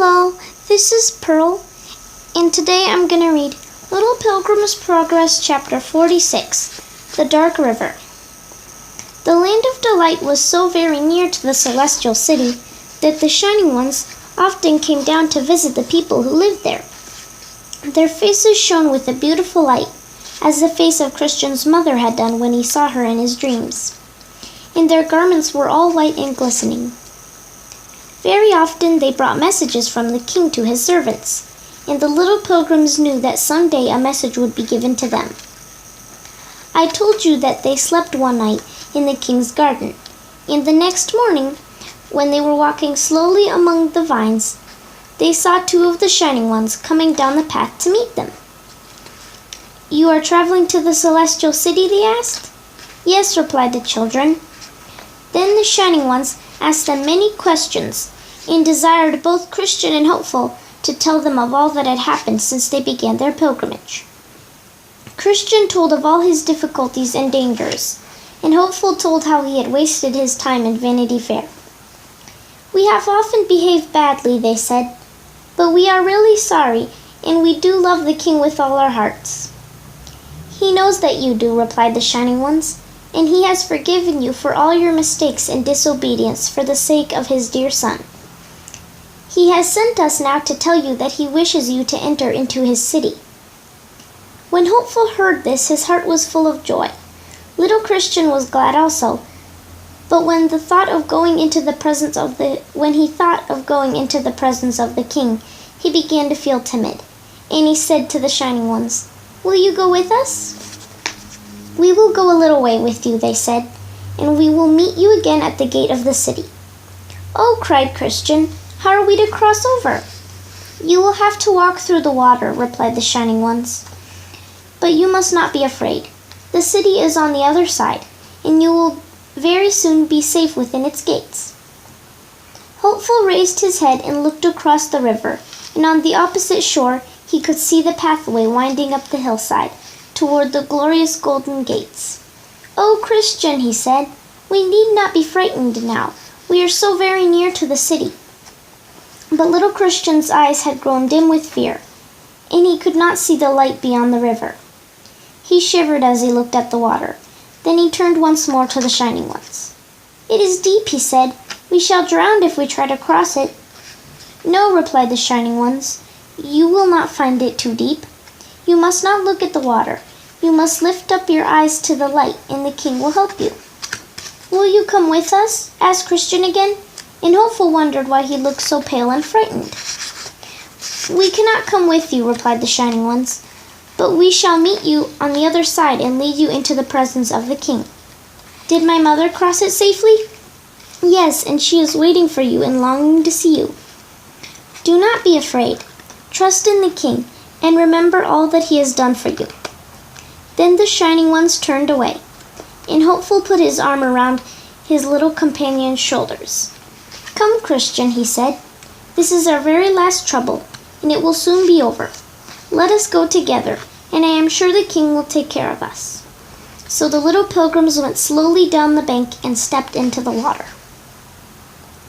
Hello, this is Pearl, and today I'm going to read Little Pilgrim's Progress, Chapter 46, The Dark River. The Land of Delight was so very near to the Celestial City that the Shining Ones often came down to visit the people who lived there. Their faces shone with a beautiful light, as the face of Christian's mother had done when he saw her in his dreams, and their garments were all white and glistening. Very often they brought messages from the king to his servants, and the little pilgrims knew that someday a message would be given to them. I told you that they slept one night in the king's garden, and the next morning, when they were walking slowly among the vines, they saw two of the Shining Ones coming down the path to meet them. "You are traveling to the Celestial City?" they asked. "Yes," replied the children. Then the Shining Ones asked them many questions, and desired both Christian and Hopeful to tell them of all that had happened since they began their pilgrimage. Christian told of all his difficulties and dangers, and Hopeful told how he had wasted his time in Vanity Fair. "We have often behaved badly," they said, "but we are really sorry, and we do love the king with all our hearts." "He knows that you do," replied the Shining Ones, "and he has forgiven you for all your mistakes and disobedience for the sake of his dear son. He has sent us now to tell you that he wishes you to enter into his city." When Hopeful heard this, his heart was full of joy. Little Christian was glad also, but when he thought of going into the presence of the king, he began to feel timid, and he said to the Shining Ones, "Will you go with us?" "We will go a little way with you," they said, "and we will meet you again at the gate of the city." "Oh," cried Christian, "how are we to cross over?" "You will have to walk through the water," replied the Shining Ones. "But you must not be afraid. The city is on the other side, and you will very soon be safe within its gates." Hopeful raised his head and looked across the river, and on the opposite shore he could see the pathway winding up the hillside toward the glorious golden gates. "Oh, Christian," he said, "we need not be frightened now. We are so very near to the city." But little Christian's eyes had grown dim with fear, and he could not see the light beyond the river. He shivered as he looked at the water. Then he turned once more to the Shining Ones. "It is deep," he said. "We shall drown if we try to cross it." "No," replied the Shining Ones. "You will not find it too deep. You must not look at the water. You must lift up your eyes to the light, and the king will help you." "Will you come with us?" asked Christian again, and Hopeful wondered why he looked so pale and frightened. "We cannot come with you," replied the Shining Ones, "but we shall meet you on the other side and lead you into the presence of the king." "Did my mother cross it safely?" "Yes, and she is waiting for you and longing to see you." "Do not be afraid. Trust in the king, and remember all that he has done for you." Then the Shining Ones turned away, and Hopeful put his arm around his little companion's shoulders. "Come, Christian," he said. "This is our very last trouble, and it will soon be over. Let us go together, and I am sure the king will take care of us." So the little pilgrims went slowly down the bank and stepped into the water.